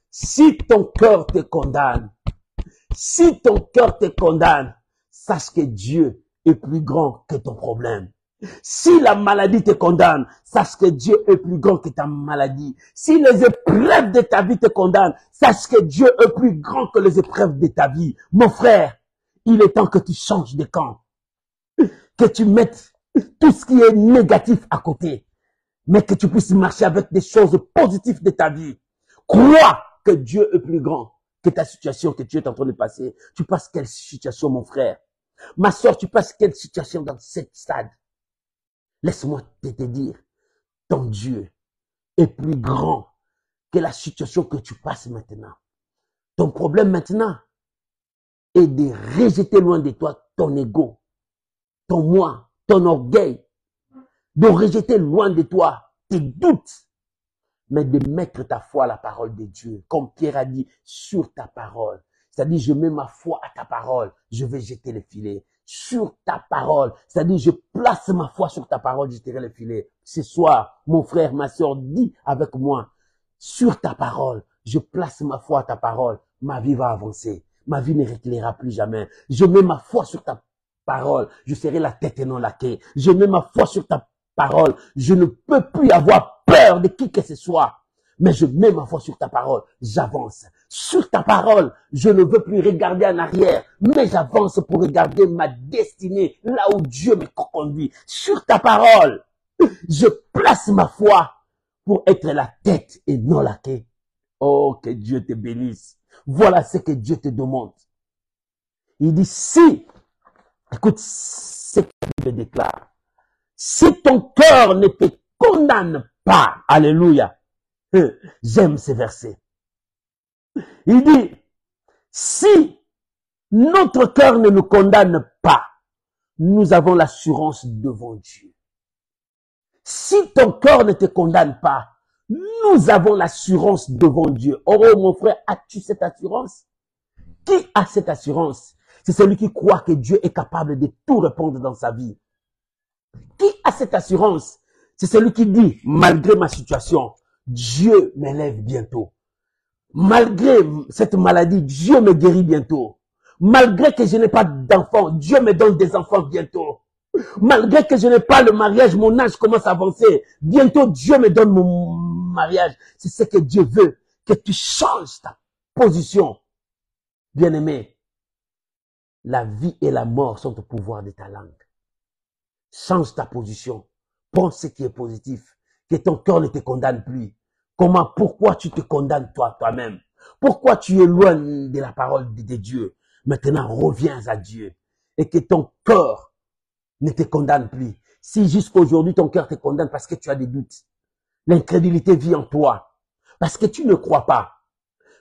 Speaker 1: si ton cœur te condamne, si ton cœur te condamne, sache que Dieu est plus grand que ton problème. Si la maladie te condamne, sache que Dieu est plus grand que ta maladie. Si les épreuves de ta vie te condamnent, sache que Dieu est plus grand que les épreuves de ta vie. Mon frère, il est temps que tu changes de camp. Que tu mettes tout ce qui est négatif à côté. Mais que tu puisses marcher avec des choses positives de ta vie. Crois que Dieu est plus grand que ta situation que tu es en train de passer. Tu passes quelle situation, mon frère? Ma soeur, tu passes quelle situation dans cette stade? Laisse-moi te dire, ton Dieu est plus grand que la situation que tu passes maintenant. Ton problème maintenant est de rejeter loin de toi ton ego, ton moi, ton orgueil, de rejeter loin de toi tes doutes, mais de mettre ta foi à la parole de Dieu. Comme Pierre a dit, sur ta parole. C'est-à-dire, je mets ma foi à ta parole, je vais jeter le filet. Sur ta parole. C'est-à-dire, je place ma foi sur ta parole, je tirerai le filet. Ce soir, mon frère, ma soeur, dis avec moi, sur ta parole, je place ma foi à ta parole, ma vie va avancer. Ma vie ne reculera plus jamais. Je mets ma foi sur ta parole. Je serai la tête et non la queue. Je mets ma foi sur ta parole. Je ne peux plus avoir peur de qui que ce soit. Mais je mets ma foi sur ta parole. J'avance. Sur ta parole, je ne veux plus regarder en arrière. Mais j'avance pour regarder ma destinée. Là où Dieu me conduit. Sur ta parole, je place ma foi pour être la tête et non la queue. Oh, que Dieu te bénisse. Voilà ce que Dieu te demande. Il dit, si, écoute ce qu'il déclare, si ton cœur ne te condamne pas, alléluia, j'aime ces versets. Il dit, si notre cœur ne nous condamne pas, nous avons l'assurance devant Dieu. Si ton cœur ne te condamne pas, nous avons l'assurance devant Dieu. Oh mon frère, as-tu cette assurance? Qui a cette assurance? C'est celui qui croit que Dieu est capable de tout répondre dans sa vie. Qui a cette assurance? C'est celui qui dit, malgré ma situation, Dieu m'élève bientôt. Malgré cette maladie, Dieu me guérit bientôt. Malgré que je n'ai pas d'enfants, Dieu me donne des enfants bientôt. Malgré que je n'ai pas le mariage, mon âge commence à avancer. Bientôt, Dieu me donne mon mariage. C'est ce que Dieu veut, que tu changes ta position. Bien-aimé, la vie et la mort sont au pouvoir de ta langue. Change ta position. Pense ce qui est positif. Que ton cœur ne te condamne plus. Comment, pourquoi tu te condamnes toi-même? Pourquoi tu es loin de la parole de Dieu? Maintenant, reviens à Dieu. Et que ton cœur ne te condamne plus. Si jusqu'aujourd'hui ton cœur te condamne parce que tu as des doutes, l'incrédulité vit en toi, parce que tu ne crois pas.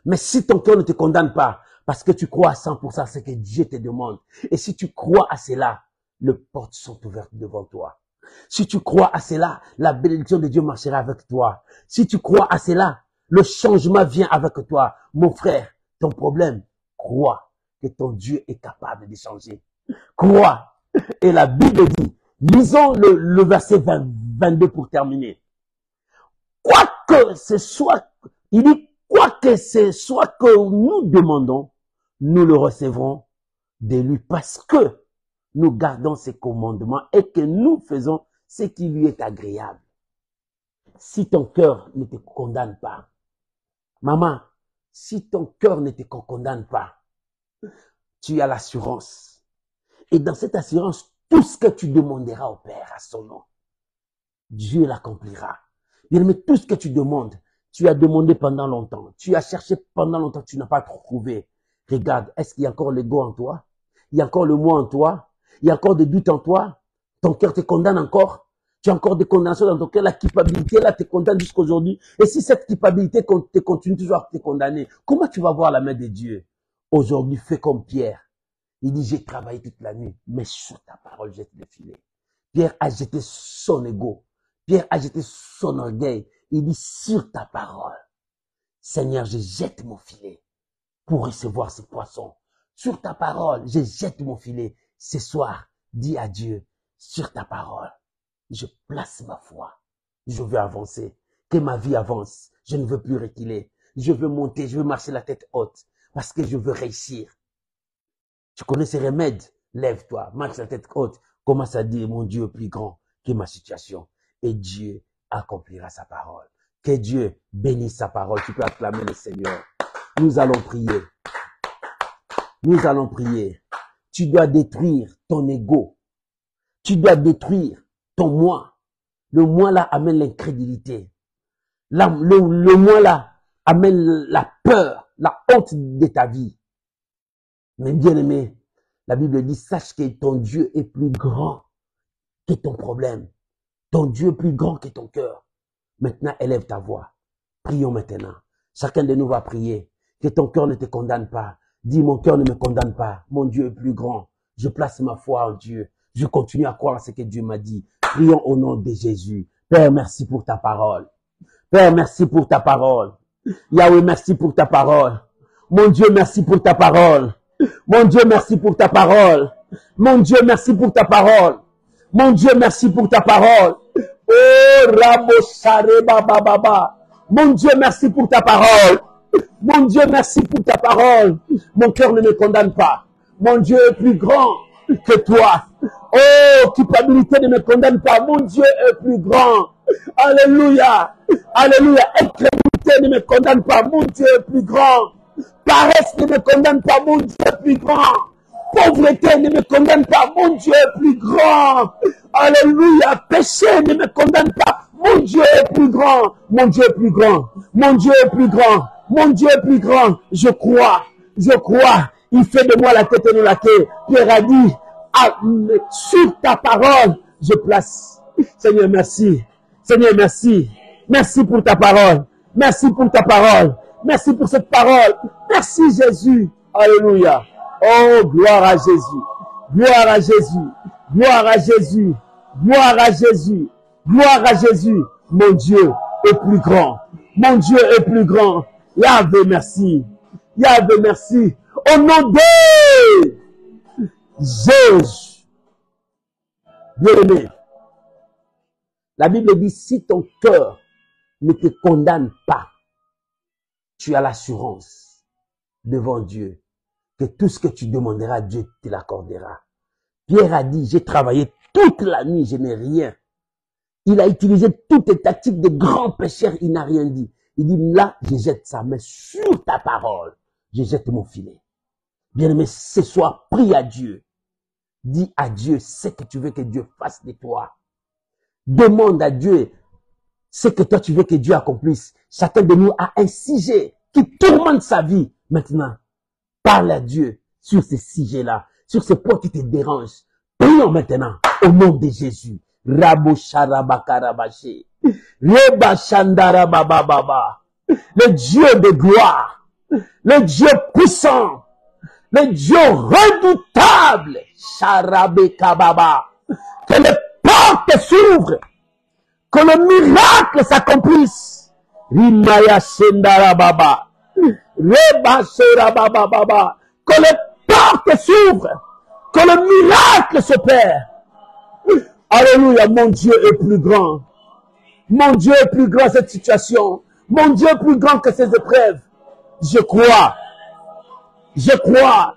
Speaker 1: Mais si ton cœur ne te condamne pas, parce que tu crois à 100% ce que Dieu te demande, et si tu crois à cela, les portes sont ouvertes devant toi. Si tu crois à cela, la bénédiction de Dieu marchera avec toi. Si tu crois à cela, le changement vient avec toi. Mon frère, ton problème, crois que ton Dieu est capable de changer. Crois. Et la Bible dit, lisons le verset 22 pour terminer. Quoi que ce soit, il dit, quoi que ce soit que nous demandons, nous le recevrons de lui parce que nous gardons ses commandements et que nous faisons ce qui lui est agréable. Si ton cœur ne te condamne pas, maman, si ton cœur ne te condamne pas, tu as l'assurance. Et dans cette assurance, tout ce que tu demanderas au Père à son nom, Dieu l'accomplira. Mais tout ce que tu demandes, tu as demandé pendant longtemps, tu as cherché pendant longtemps, tu n'as pas trouvé. Regarde, est-ce qu'il y a encore l'ego en toi? Il y a encore le moi en toi? Il y a encore des doutes en toi? Ton cœur te condamne encore? Tu as encore des condamnations dans ton cœur? La culpabilité là te condamne jusqu'à aujourd'hui. Et si cette culpabilité te continue toujours à te condamner, comment tu vas voir la main de Dieu? Aujourd'hui, fais comme Pierre. Il dit, j'ai travaillé toute la nuit, mais sur ta parole, jette le filet. Pierre a jeté son ego. Pierre a jeté son orgueil. Il dit, sur ta parole, Seigneur, je jette mon filet pour recevoir ce poisson. Sur ta parole, je jette mon filet. Ce soir, dis à Dieu, sur ta parole, je place ma foi. Je veux avancer. Que ma vie avance. Je ne veux plus reculer. Je veux monter, je veux marcher la tête haute parce que je veux réussir. Tu connais ces remèdes? Lève-toi, marche la tête haute. Commence à dire, mon Dieu est plus grand que ma situation. Et Dieu accomplira sa parole. Que Dieu bénisse sa parole. Tu peux acclamer le Seigneur. Nous allons prier. Nous allons prier. Tu dois détruire ton ego. Tu dois détruire ton moi. Le moi là amène l'incrédulité. Le moi là amène la peur, la honte de ta vie. Mais bien aimé, la Bible dit, sache que ton Dieu est plus grand que ton problème. Ton Dieu est plus grand que ton cœur. Maintenant, élève ta voix. Prions maintenant. Chacun de nous va prier. Que ton cœur ne te condamne pas. Dis, mon cœur ne me condamne pas. Mon Dieu est plus grand. Je place ma foi en Dieu. Je continue à croire à ce que Dieu m'a dit. Prions au nom de Jésus. Père, merci pour ta parole. Père, merci pour ta parole. Yahweh, merci pour ta parole. Mon Dieu, merci pour ta parole. Mon Dieu, merci pour ta parole. Mon Dieu, merci pour ta parole. Mon Dieu, merci pour ta parole. Oh, Ramosare Baba Baba. Mon Dieu, merci pour ta parole. Mon Dieu, merci pour ta parole. Mon cœur ne me condamne pas. Mon Dieu est plus grand que toi. Oh, culpabilité ne me condamne pas. Mon Dieu est plus grand. Alléluia. Alléluia. Incrédulité ne me condamne pas. Mon Dieu est plus grand. Paresse ne me condamne pas. Mon Dieu est plus grand. Pauvreté ne me condamne pas. Mon Dieu est plus grand. Alléluia. Péché ne me condamne pas. Mon Dieu est plus grand. Mon Dieu est plus grand. Mon Dieu est plus grand. Mon Dieu est plus grand. Je crois. Je crois. Il fait de moi la tête et non la queue. Pierre a dit, sur ta parole, je place. Seigneur, merci. Seigneur, merci. Merci pour ta parole. Merci pour ta parole. Merci pour cette parole. Merci Jésus. Alléluia. Oh, gloire à Jésus. Gloire à Jésus. Gloire à Jésus. Gloire à Jésus. Gloire à Jésus. Mon Dieu est plus grand. Mon Dieu est plus grand. Yahvé, merci. Yahvé, merci. Au nom de Jésus. Bien-aimé. La Bible dit, si ton cœur ne te condamne pas, tu as l'assurance devant Dieu que tout ce que tu demanderas, Dieu te l'accordera. Pierre a dit, j'ai travaillé toute la nuit, je n'ai rien. Il a utilisé toutes les tactiques de grands pécheurs, il n'a rien dit. Il dit, là, je jette ça, mais sur ta parole, je jette mon filet. Bien-aimé, ce soir, prie à Dieu. Dis à Dieu ce que tu veux que Dieu fasse de toi. Demande à Dieu ce que toi tu veux que Dieu accomplisse. Chacun de nous a un sujet qui tourmente sa vie. Maintenant, parle à Dieu sur ce sujet-là, sur ce point qui te dérange. Prions maintenant au nom de Jésus. Rabo Sharabakarabaché. Reba Shandarabababa. Le Dieu de gloire. Le Dieu puissant. Le Dieu redoutable. Sharabekababa. Que les portes s'ouvrent. Que le miracle s'accomplisse. Rimaya Shendarababa. Reba Sherabababa. Que les portes s'ouvrent. Que le miracle s'opère. Alléluia, mon Dieu est plus grand. Mon Dieu est plus grand cette situation. Mon Dieu est plus grand que ces épreuves. Je crois. Je crois.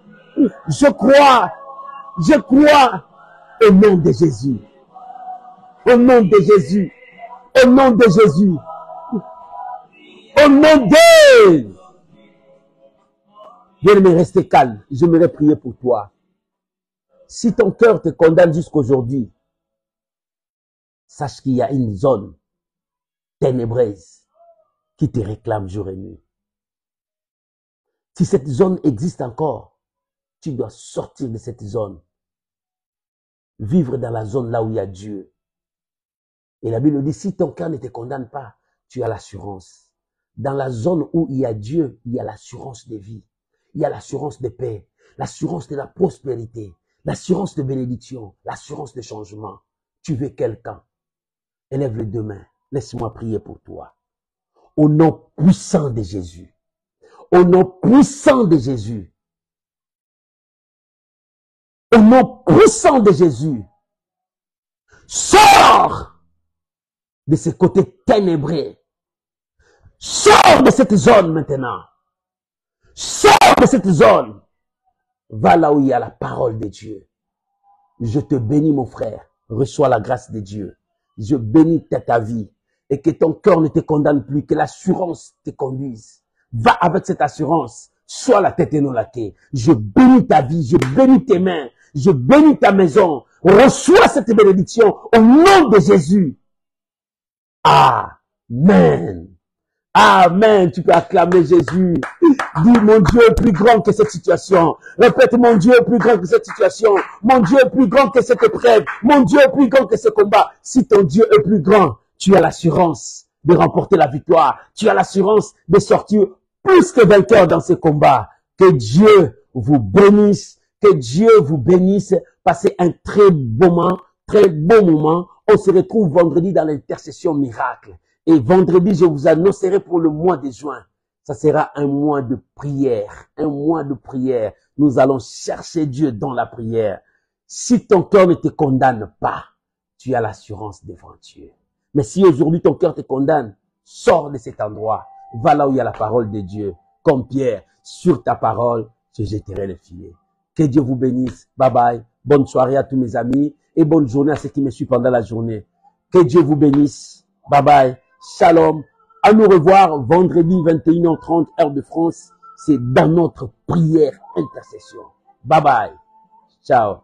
Speaker 1: Je crois. Je crois. Au nom de Jésus. Au nom de Jésus. Au nom de Jésus. Au nom de... Bien-aimé, restez calme. J'aimerais prier pour toi. Si ton cœur te condamne jusqu'aujourd'hui, sache qu'il y a une zone ténébreuse qui te réclame jour et nuit. Si cette zone existe encore, tu dois sortir de cette zone. Vivre dans la zone là où il y a Dieu. Et la Bible dit, si ton cœur ne te condamne pas, tu as l'assurance. Dans la zone où il y a Dieu, il y a l'assurance de vie. Il y a l'assurance de paix, l'assurance de la prospérité, l'assurance de bénédiction, l'assurance de changement. Tu veux quelqu'un? Élève les deux mains. Laisse-moi prier pour toi. Au nom puissant de Jésus. Au nom puissant de Jésus. Au nom puissant de Jésus. Sors de ce côté ténébreux. Sors de cette zone maintenant. Sors de cette zone. Va là où il y a la parole de Dieu. Je te bénis mon frère. Reçois la grâce de Dieu. Je bénis ta vie. Et que ton cœur ne te condamne plus. Que l'assurance te conduise. Va avec cette assurance. Sois la tête et non la queue. Je bénis ta vie. Je bénis tes mains. Je bénis ta maison. Reçois cette bénédiction au nom de Jésus. Amen. Amen. Tu peux acclamer Jésus. Dis, mon Dieu est plus grand que cette situation. Répète, mon Dieu est plus grand que cette situation. Mon Dieu est plus grand que cette épreuve. Mon Dieu est plus grand que ce combat. Si ton Dieu est plus grand, tu as l'assurance de remporter la victoire. Tu as l'assurance de sortir plus que vainqueur dans ce combat. Que Dieu vous bénisse. Que Dieu vous bénisse. Passez un très bon moment. On se retrouve vendredi dans l'intercession miracle. Et vendredi, je vous annoncerai pour le mois de juin. Ça sera un mois de prière. Un mois de prière. Nous allons chercher Dieu dans la prière. Si ton cœur ne te condamne pas, tu as l'assurance devant Dieu. Mais si aujourd'hui ton cœur te condamne, sors de cet endroit. Va là où il y a la parole de Dieu. Comme Pierre, sur ta parole, je jetterai le filet. Que Dieu vous bénisse. Bye bye. Bonne soirée à tous mes amis et bonne journée à ceux qui me suivent pendant la journée. Que Dieu vous bénisse. Bye bye. Shalom. À nous revoir vendredi 21h30 heure de France. C'est dans notre prière intercession. Bye bye. Ciao.